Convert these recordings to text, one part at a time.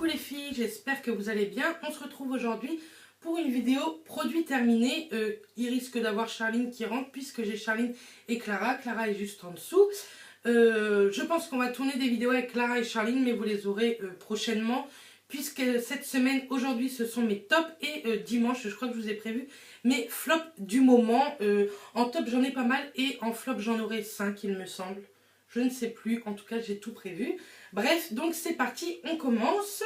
Coucou les filles, j'espère que vous allez bien. On se retrouve aujourd'hui pour une vidéo produit terminé. Il risque d'avoir Charline qui rentre puisque j'ai Charline et Clara. Clara est juste en dessous. Je pense qu'on va tourner des vidéos avec Clara et Charline, mais vous les aurez prochainement. Puisque cette semaine, aujourd'hui, ce sont mes tops et dimanche, je crois que je vous ai prévu mes flops du moment. En top, j'en ai pas mal et en flop, j'en aurai 5, il me semble. Je ne sais plus, en tout cas, j'ai tout prévu. Bref, donc c'est parti, on commence.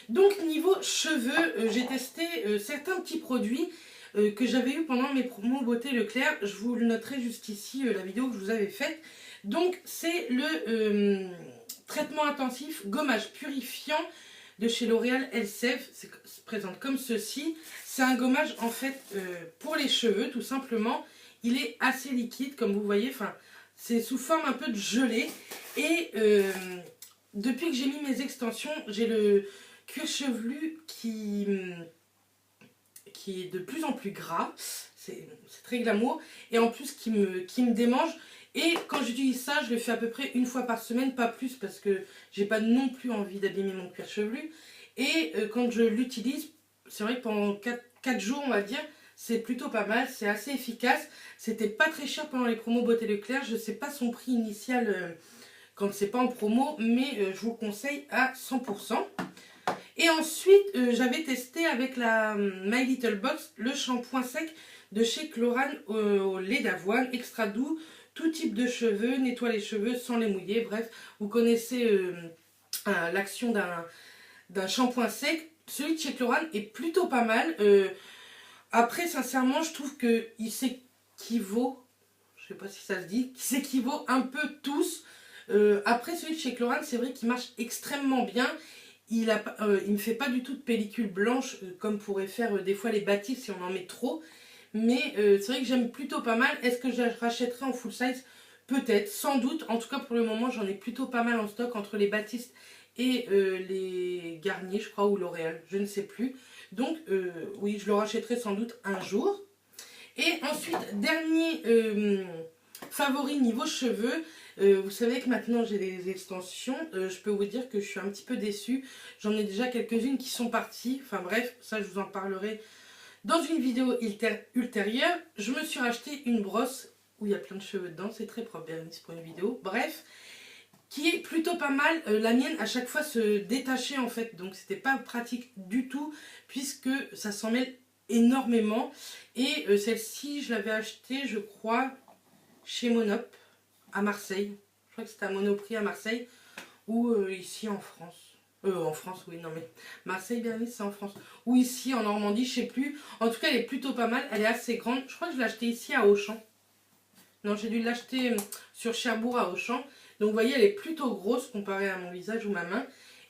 Donc niveau cheveux, j'ai testé certains petits produits que j'avais eu pendant mes promos Beauté Leclerc. Je vous le noterai juste ici, la vidéo que je vous avais faite. Donc c'est le traitement intensif gommage purifiant de chez L'Oréal Elseve. Se présente comme ceci. C'est un gommage en fait pour les cheveux tout simplement. Il est assez liquide comme vous voyez, enfin c'est sous forme un peu de gelée. Et depuis que j'ai mis mes extensions, j'ai le cuir chevelu qui est de plus en plus gras. C'est très glamour. Et en plus qui me démange. Et quand j'utilise ça, je le fais à peu près une fois par semaine, pas plus parce que j'ai pas non plus envie d'abîmer mon cuir chevelu. Et quand je l'utilise, c'est vrai que pendant 4 jours, on va dire, c'est plutôt pas mal, c'est assez efficace. C'était pas très cher pendant les promos Beauté Leclerc, je sais pas son prix initial quand c'est pas en promo, mais je vous le conseille à 100%. Et ensuite, j'avais testé avec la My Little Box le shampoing sec de chez Chlorane au lait d'avoine, extra doux, tout type de cheveux, nettoie les cheveux sans les mouiller. Bref, vous connaissez l'action d'un shampoing sec. Celui de chez Chlorane est plutôt pas mal. Après, sincèrement, je trouve qu'il s'équivaut, je sais pas si ça se dit, qu'il s'équivaut un peu tous. Après, celui de chez Chlorane, c'est vrai qu'il marche extrêmement bien. Il me fait pas du tout de pellicule blanche comme pourraient faire des fois les Batiste si on en met trop. Mais c'est vrai que j'aime plutôt pas mal. Est-ce que je la rachèterai en full size? Peut-être, sans doute. En tout cas, pour le moment, j'en ai plutôt pas mal en stock entre les Batiste et les Garnier, je crois, ou L'Oréal, je ne sais plus. Donc, oui, je le rachèterai sans doute un jour. Et ensuite, dernier favori niveau cheveux. Vous savez que maintenant j'ai des extensions. Je peux vous dire que je suis un petit peu déçue. J'en ai déjà quelques-unes qui sont parties. Enfin bref, ça je vous en parlerai dans une vidéo ultérieure. Je me suis racheté une brosse où il y a plein de cheveux dedans. C'est très propre, Bérénice, pour une vidéo. Bref, qui est plutôt pas mal. La mienne à chaque fois se détachait en fait. Donc c'était pas pratique du tout puisque ça s'en mêle énormément. Et celle-ci, je l'avais achetée, je crois, chez Monop à Marseille. Je crois que c'était à Monoprix à Marseille ou ici en France. En France, oui, non mais Marseille, Bernice, c'est en France. Ou ici en Normandie, je sais plus. En tout cas, elle est plutôt pas mal. Elle est assez grande. Je crois que je l'ai achetée ici à Auchan. Non, j'ai dû l'acheter sur Cherbourg à Auchan. Donc, vous voyez, elle est plutôt grosse comparée à mon visage ou ma main.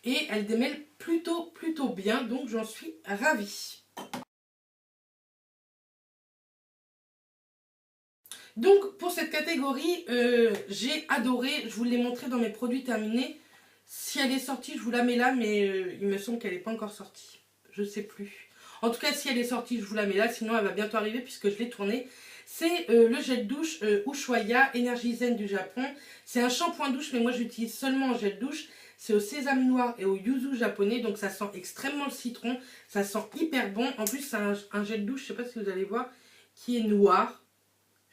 Et elle démêle plutôt bien. Donc, j'en suis ravie. Donc pour cette catégorie, j'ai adoré, je vous l'ai montré dans mes produits terminés. Si elle est sortie, je vous la mets là, mais il me semble qu'elle n'est pas encore sortie. Je ne sais plus. En tout cas, si elle est sortie, je vous la mets là, sinon elle va bientôt arriver puisque je l'ai tournée. C'est le gel douche Ushuaïa Energy Zen du Japon. C'est un shampoing douche, mais moi j'utilise seulement en gel douche. C'est au sésame noir et au yuzu japonais, donc ça sent extrêmement le citron. Ça sent hyper bon. En plus, c'est un gel douche, je ne sais pas si vous allez voir, qui est noir.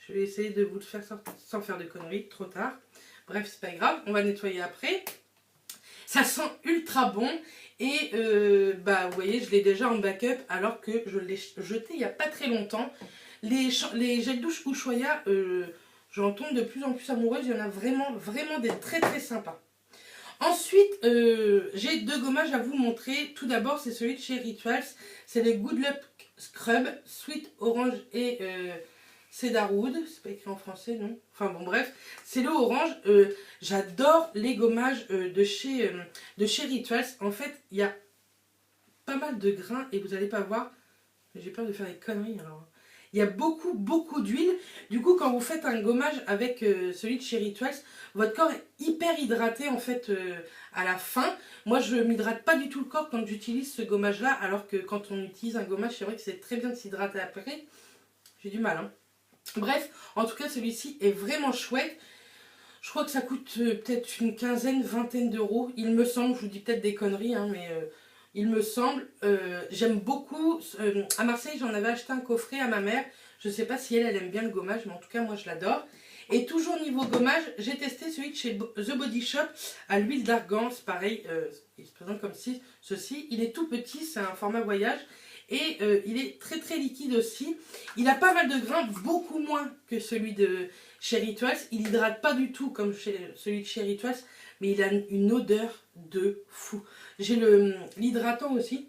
Je vais essayer de vous le faire sortir sans faire de conneries, trop tard. Bref, c'est pas grave, on va nettoyer après. Ça sent ultra bon et bah, vous voyez, je l'ai déjà en backup alors que je l'ai jeté il n'y a pas très longtemps. Les gels douche Ushuaïa, j'en tombe de plus en plus amoureuse. Il y en a vraiment des très sympas. Ensuite, j'ai 2 gommages à vous montrer. Tout d'abord, c'est celui de chez Rituals. C'est les Good Luck Scrub Sweet Orange et Cedarwood, c'est pas écrit en français, non? Enfin bon, bref, c'est le orange. J'adore les gommages de chez Rituals. En fait, il y a pas mal de grains et vous n'allez pas voir. J'ai peur de faire des conneries alors. Il y a beaucoup d'huile. Du coup, quand vous faites un gommage avec celui de chez Rituals, votre corps est hyper hydraté en fait à la fin. Moi, je ne m'hydrate pas du tout le corps quand j'utilise ce gommage-là, alors que quand on utilise un gommage, c'est vrai que c'est très bien de s'hydrater après. J'ai du mal, hein. Bref, en tout cas, celui-ci est vraiment chouette. Je crois que ça coûte peut-être une quinzaine, vingtaine d'euros. Il me semble, je vous dis peut-être des conneries, hein, mais il me semble. J'aime beaucoup. À Marseille, j'en avais acheté un coffret à ma mère. Je ne sais pas si elle aime bien le gommage, mais en tout cas, moi, je l'adore. Et toujours niveau gommage, j'ai testé celui de chez The Body Shop à l'huile d'argan. C'est pareil, il se présente comme ceci. Il est tout petit, c'est un format voyage. Et il est très très liquide aussi. Il a pas mal de grains, beaucoup moins que celui de chez Rituals. Il n'hydrate pas du tout comme celui de chez Rituals, mais il a une odeur de fou. J'ai l'hydratant aussi,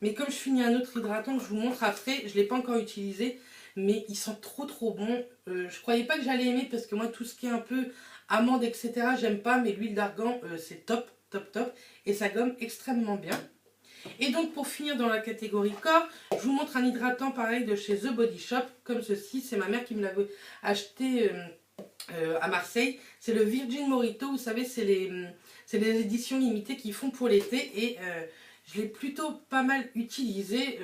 mais comme je finis un autre hydratant que je vous montre après, je ne l'ai pas encore utilisé, mais il sent trop trop bon. Je croyais pas que j'allais aimer parce que moi tout ce qui est un peu amande etc j'aime pas, mais l'huile d'argan c'est top top top et ça gomme extrêmement bien. Et donc pour finir dans la catégorie corps, je vous montre un hydratant pareil de chez The Body Shop, comme ceci, c'est ma mère qui me l'avait acheté à Marseille. C'est le Virgin Morito, vous savez, c'est les éditions limitées qu'ils font pour l'été et je l'ai plutôt pas mal utilisé,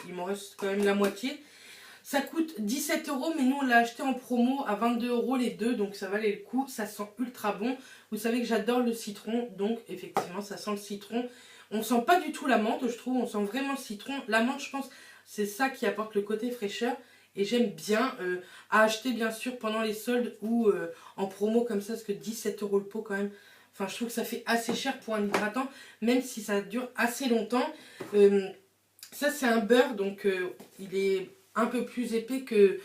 il m'en reste quand même la moitié. Ça coûte 17 euros, mais nous on l'a acheté en promo à 22 euros les deux, donc ça valait le coup, ça sent ultra bon. Vous savez que j'adore le citron, donc effectivement ça sent le citron. On sent pas du tout la menthe, je trouve, on sent vraiment le citron. La menthe, je pense, c'est ça qui apporte le côté fraîcheur. Et j'aime bien à acheter, bien sûr, pendant les soldes ou en promo comme ça, parce que 17 euros le pot quand même. Enfin, je trouve que ça fait assez cher pour un hydratant, même si ça dure assez longtemps. Ça, c'est un beurre, donc il est un peu plus épais que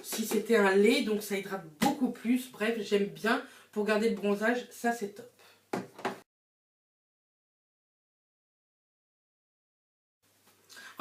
si c'était un lait, donc ça hydrate beaucoup plus. Bref, j'aime bien. Pour garder le bronzage, ça, c'est top.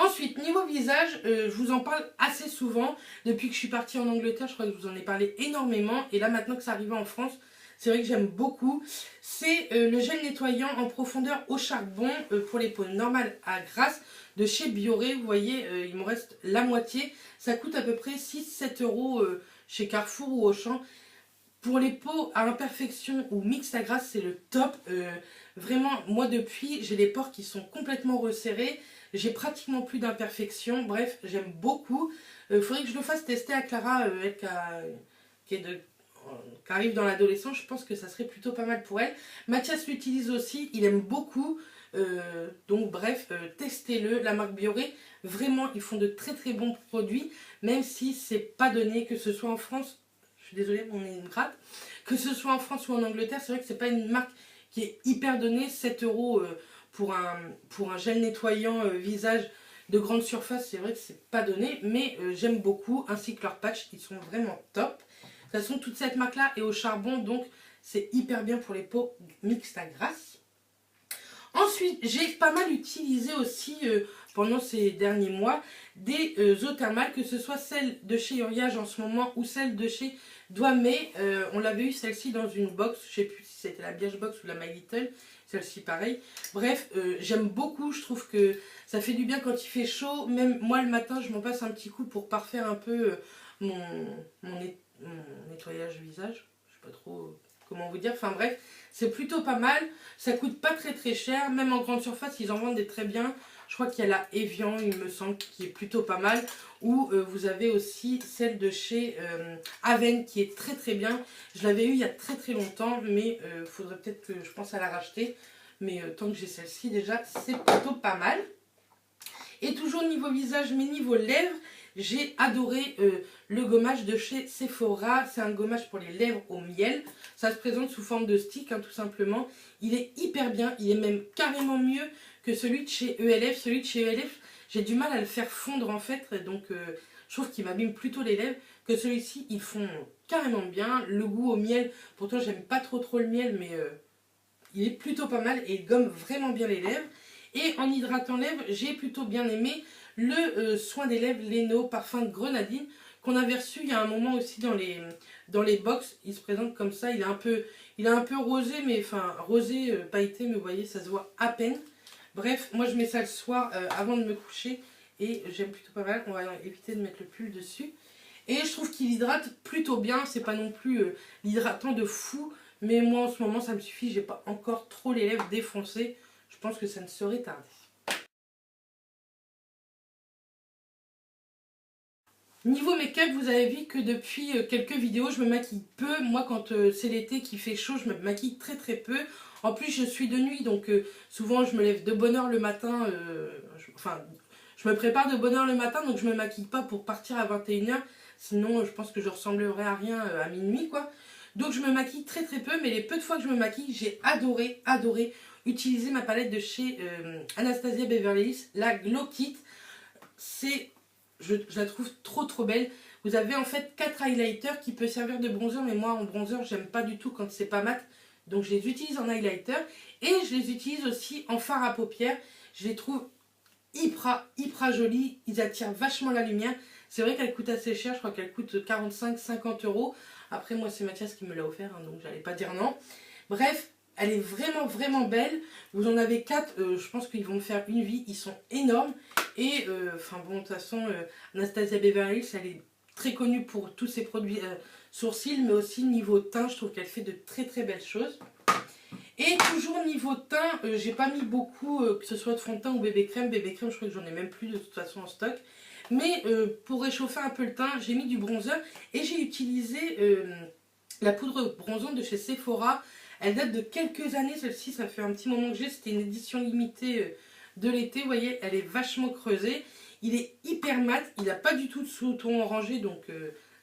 Ensuite, niveau visage, je vous en parle assez souvent. Depuis que je suis partie en Angleterre, je crois que je vous en ai parlé énormément. Et là, maintenant que c'est arrivé en France, c'est vrai que j'aime beaucoup. C'est le gel nettoyant en profondeur au charbon pour les peaux normales à grasse de chez Bioré. Vous voyez, il me reste la moitié. Ça coûte à peu près 6-7 euros chez Carrefour ou Auchan. Pour les peaux à imperfection ou mixte à grasse, c'est le top. Vraiment, moi depuis, j'ai les pores qui sont complètement resserrés. J'ai pratiquement plus d'imperfections. Bref, j'aime beaucoup. Il faudrait que je le fasse tester à Clara, elle qui arrive dans l'adolescence. Je pense que ça serait plutôt pas mal pour elle. Mathias l'utilise aussi, il aime beaucoup. Donc bref, testez-le. La marque Bioré, vraiment, ils font de très très bons produits. Même si c'est pas donné, que ce soit en France. Je suis désolée, on est une gratte. Que ce soit en France ou en Angleterre, c'est vrai que c'est pas une marque qui est hyper donnée. 7 euros pour un gel nettoyant visage de grande surface, c'est vrai que c'est pas donné. Mais j'aime beaucoup, ainsi que leurs patchs, ils sont vraiment top. De toute façon, toute cette marque-là est au charbon, donc c'est hyper bien pour les peaux mixtes à grasse. Ensuite, j'ai pas mal utilisé aussi pendant ces derniers mois des eaux thermales, que ce soit celle de chez Uriage en ce moment ou celle de chez Douamé. On l'avait eu celle-ci dans une box, je sais plus si c'était la Biage Box ou la My Little, celle-ci pareil. Bref, j'aime beaucoup, je trouve que ça fait du bien quand il fait chaud. Même moi le matin, je m'en passe un petit coup pour parfaire un peu mon nettoyage visage. Je sais pas trop comment vous dire, enfin bref, c'est plutôt pas mal. Ça coûte pas très très cher, même en grande surface, ils en vendent des très bien. Je crois qu'il y a la Evian, il me semble, qui est plutôt pas mal. Ou vous avez aussi celle de chez Aven, qui est très très bien. Je l'avais eu il y a très très longtemps, mais il faudrait peut-être que je pense à la racheter. Mais tant que j'ai celle-ci, déjà, c'est plutôt pas mal. Et toujours niveau visage, mais niveau lèvres, j'ai adoré le gommage de chez Sephora. C'est un gommage pour les lèvres au miel. Ça se présente sous forme de stick, hein, tout simplement. Il est hyper bien. Il est même carrément mieux que celui de chez ELF. Celui de chez ELF, j'ai du mal à le faire fondre en fait. Donc je trouve qu'il m'abîme plutôt les lèvres. Que celui-ci, ils font carrément bien. Le goût au miel, pourtant j'aime pas trop le miel, mais il est plutôt pas mal et il gomme vraiment bien les lèvres. Et en hydratant lèvres, j'ai plutôt bien aimé le soin des lèvres Leno parfum de grenadine qu'on avait reçu il y a un moment aussi dans les box. Il se présente comme ça, il est un peu rosé, mais enfin rosé pailleté, mais vous voyez, ça se voit à peine. Bref, moi je mets ça le soir avant de me coucher et j'aime plutôt pas mal. On va éviter de mettre le pull dessus. Et je trouve qu'il hydrate plutôt bien, c'est pas non plus l'hydratant de fou, mais moi en ce moment ça me suffit, j'ai pas encore trop les lèvres défoncées. Je pense que ça ne saurait tarder. Niveau make-up, vous avez vu que depuis quelques vidéos, je me maquille peu. Moi, quand c'est l'été qui fait chaud, je me maquille très très peu. En plus, je suis de nuit, donc souvent je me lève de bonne heure le matin. Je me prépare de bonne heure le matin, donc je me maquille pas pour partir à 21h. Sinon, je pense que je ressemblerais à rien à minuit, quoi. Donc je me maquille très très peu, mais les peu de fois que je me maquille, j'ai adoré utiliser ma palette de chez Anastasia Beverly Hills, la Glow Kit. Je la trouve trop belle. Vous avez en fait 4 highlighters qui peuvent servir de bronzer, mais moi en bronzer j'aime pas du tout quand c'est pas mat. Donc je les utilise en highlighter et je les utilise aussi en fard à paupières. Je les trouve hyper jolis, ils attirent vachement la lumière. C'est vrai qu'elle coûte assez cher, je crois qu'elle coûte 45-50 euros. Après moi c'est Mathias qui me l'a offert, hein, donc j'allais pas dire non. Bref, elle est vraiment belle. Vous en avez 4, je pense qu'ils vont me faire une vie, ils sont énormes. Et enfin bon, de toute façon, Anastasia Beverly Hills, elle est très connue pour tous ses produits sourcils, mais aussi niveau teint, je trouve qu'elle fait de très belles choses. Et toujours niveau teint, j'ai pas mis beaucoup, que ce soit de fond de teint ou bébé crème. Bébé crème, je crois que j'en ai même plus de toute façon en stock. Mais pour réchauffer un peu le teint, j'ai mis du bronzer et j'ai utilisé la poudre bronzante de chez Sephora. Elle date de quelques années, celle-ci, ça fait un petit moment que j'ai. C'était une édition limitée de l'été, vous voyez, elle est vachement creusée. Il est hyper mat, il n'a pas du tout de sous-ton orangé, donc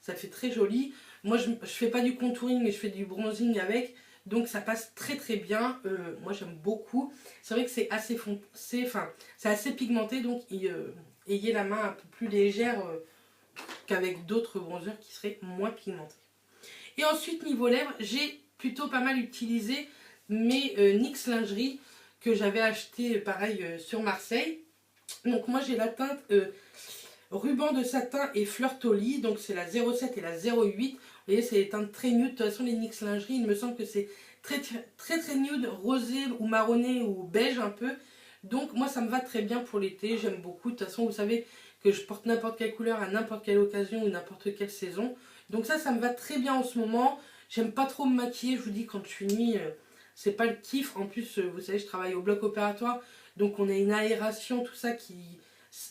ça fait très joli. Moi, je fais pas du contouring, mais je fais du bronzing avec. Donc ça passe très bien, moi j'aime beaucoup. C'est vrai que c'est assez foncé, c'est assez pigmenté, donc ayez la main un peu plus légère qu'avec d'autres bronzers qui seraient moins pigmentés. Et ensuite niveau lèvres, j'ai plutôt pas mal utilisé mes NYX lingerie que j'avais acheté pareil sur Marseille. Donc moi j'ai la teinte ruban de satin et fleur toli, donc c'est la 07 et la 08. Vous voyez, c'est des teintes très nude. De toute façon, les NYX lingerie, il me semble que c'est très nude, rosé ou marronné ou beige un peu. Donc moi ça me va très bien pour l'été, j'aime beaucoup. De toute façon, vous savez que je porte n'importe quelle couleur à n'importe quelle occasion ou n'importe quelle saison. Donc ça me va très bien en ce moment. J'aime pas trop me maquiller, je vous dis, quand je suis nuit, c'est pas le kiff. En plus, vous savez, je travaille au bloc opératoire, donc on a une aération, tout ça qui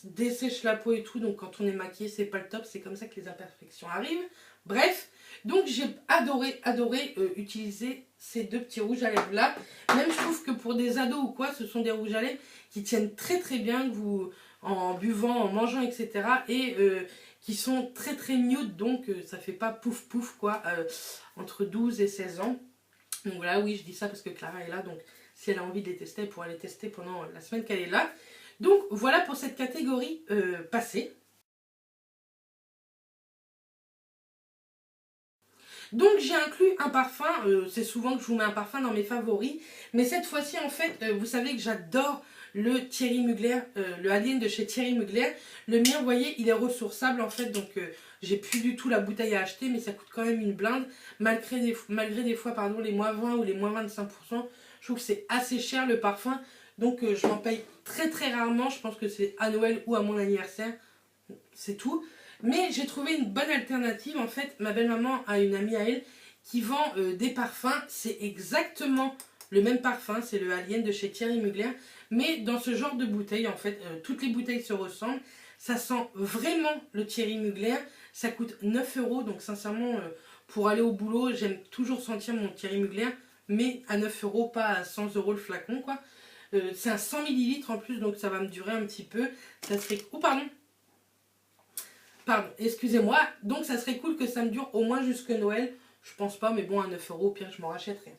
dessèche la peau et tout. Donc quand on est maquillé, c'est pas le top. C'est comme ça que les imperfections arrivent. Bref, donc j'ai adoré utiliser ces deux petits rouges à lèvres là. Même je trouve que pour des ados ou quoi, ce sont des rouges à lèvres qui tiennent très bien, que vous, en buvant, en mangeant, etc. Et qui sont très nude, donc ça fait pas pouf quoi, entre 12 et 16 ans. Donc voilà, oui, je dis ça parce que Clara est là, donc si elle a envie de les tester, elle pourra les tester pendant la semaine qu'elle est là. Donc voilà pour cette catégorie passée. Donc j'ai inclus un parfum, c'est souvent que je vous mets un parfum dans mes favoris, mais cette fois-ci en fait, vous savez que j'adore le Thierry Mugler, le Alien de chez Thierry Mugler. Le mien, vous voyez, il est ressourçable en fait, donc j'ai plus du tout la bouteille à acheter, mais ça coûte quand même une blinde, malgré des fois pardon, les moins 20 ou les moins 25%. Je trouve que c'est assez cher le parfum, donc je m'en paye très rarement, je pense que c'est à Noël ou à mon anniversaire, c'est tout. Mais j'ai trouvé une bonne alternative. En fait, ma belle-maman a une amie à elle qui vend des parfums. C'est exactement le même parfum. C'est le Alien de chez Thierry Mugler. Mais dans ce genre de bouteille, en fait, toutes les bouteilles se ressemblent. Ça sent vraiment le Thierry Mugler. Ça coûte 9 €. Donc sincèrement, pour aller au boulot, j'aime toujours sentir mon Thierry Mugler. Mais à 9 €, pas à 100 € le flacon, quoi. C'est un 100 ml en plus, donc ça va me durer un petit peu. Ça serait... Oh, pardon, excusez-moi. Donc ça serait cool que ça me dure au moins jusque Noël. Je pense pas, mais bon, à 9 €, au pire, je m'en rachèterai.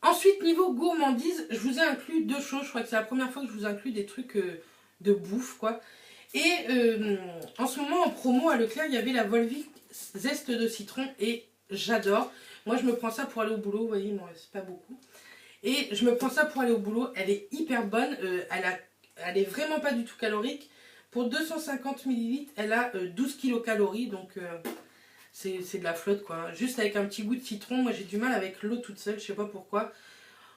Ensuite, niveau gourmandise, je vous ai inclus deux choses. Je crois que c'est la première fois que je vous inclus des trucs de bouffe, quoi. Et en ce moment, en promo à Leclerc, il y avait la Volvic zeste de citron et j'adore. Moi, je me prends ça pour aller au boulot. Vous voyez, il m'en reste pas beaucoup. Et je me prends ça pour aller au boulot. Elle est hyper bonne. Elle est vraiment pas du tout calorique. Pour 250 ml, elle a 12 kilocalories. Donc c'est de la flotte, quoi. Juste avec un petit goût de citron. Moi j'ai du mal avec l'eau toute seule. Je sais pas pourquoi.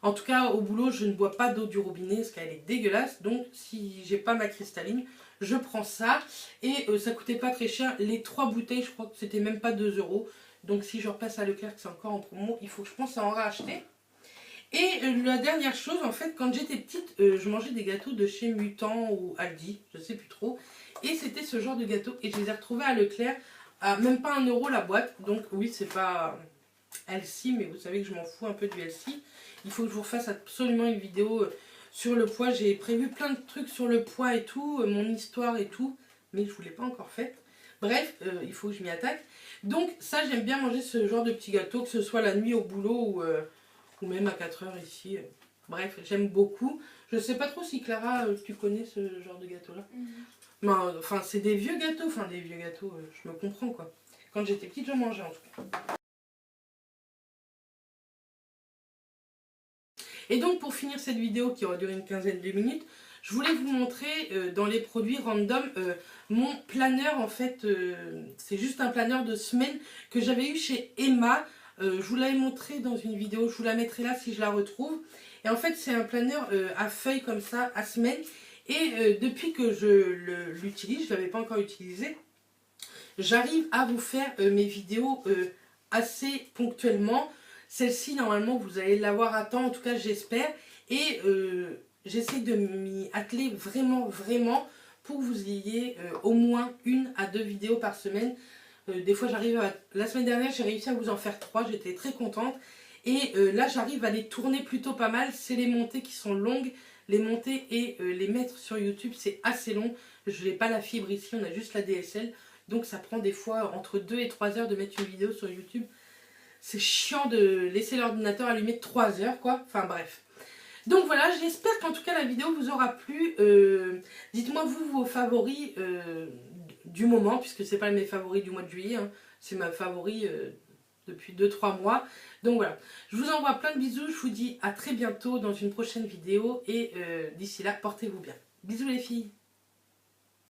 En tout cas au boulot je ne bois pas d'eau du robinet parce qu'elle est dégueulasse. Donc si j'ai pas ma cristalline, je prends ça. Et ça coûtait pas très cher. Les 3 bouteilles, je crois que c'était même pas 2 €. Donc si je repasse à Leclerc, que c'est encore en promo, il faut que je pense à en racheter. Et la dernière chose, en fait, quand j'étais petite, je mangeais des gâteaux de chez Mutant ou Aldi, je sais plus trop. Et c'était ce genre de gâteau. Et je les ai retrouvés à Leclerc à même pas 1 € la boîte. Donc oui, c'est pas Healthy, mais vous savez que je m'en fous un peu du Healthy. Il faut que je vous refasse absolument une vidéo sur le poids. J'ai prévu plein de trucs sur le poids et tout, mon histoire et tout. Mais je ne vous l'ai pas encore faite. Bref, il faut que je m'y attaque. Donc ça, j'aime bien manger ce genre de petits gâteaux, que ce soit la nuit au boulot ou même à 4 heures ici. Bref, j'aime beaucoup. Je sais pas trop si Clara, tu connais ce genre de gâteau-là. Ben, enfin, c'est des vieux gâteaux. Enfin, des vieux gâteaux, je me comprends quoi. Quand j'étais petite, j'en mangeais en tout cas. Et donc, pour finir cette vidéo qui aura duré une quinzaine de minutes, je voulais vous montrer dans les produits random mon planeur. En fait, c'est juste un planeur de semaine que j'avais eu chez Emma. Je vous l'avais montré dans une vidéo, je vous la mettrai là si je la retrouve. Et en fait, c'est un planeur à feuilles comme ça, à semaine. Et depuis que je l'utilise, je ne l'avais pas encore utilisé, j'arrive à vous faire mes vidéos assez ponctuellement. Celle-ci, normalement, vous allez l'avoir à temps, en tout cas, j'espère. Et j'essaie de m'y atteler vraiment, vraiment pour que vous ayez au moins 1 à 2 vidéos par semaine. Des fois, j'arrive à... La semaine dernière, j'ai réussi à vous en faire 3, j'étais très contente. Et là, j'arrive à les tourner plutôt pas mal. C'est les montées qui sont longues. Les montées et les mettre sur YouTube, c'est assez long. Je n'ai pas la fibre ici, on a juste la DSL. Donc ça prend des fois entre 2 et 3 heures de mettre une vidéo sur YouTube. C'est chiant de laisser l'ordinateur allumé 3 heures quoi. Enfin bref. Donc voilà, j'espère qu'en tout cas la vidéo vous aura plu. Dites-moi vous vos favoris du moment, puisque c'est pas mes favoris du mois de juillet. Hein. C'est ma favori depuis 2-3 mois. Donc voilà, je vous envoie plein de bisous. Je vous dis à très bientôt dans une prochaine vidéo. Et d'ici là, portez-vous bien. Bisous les filles.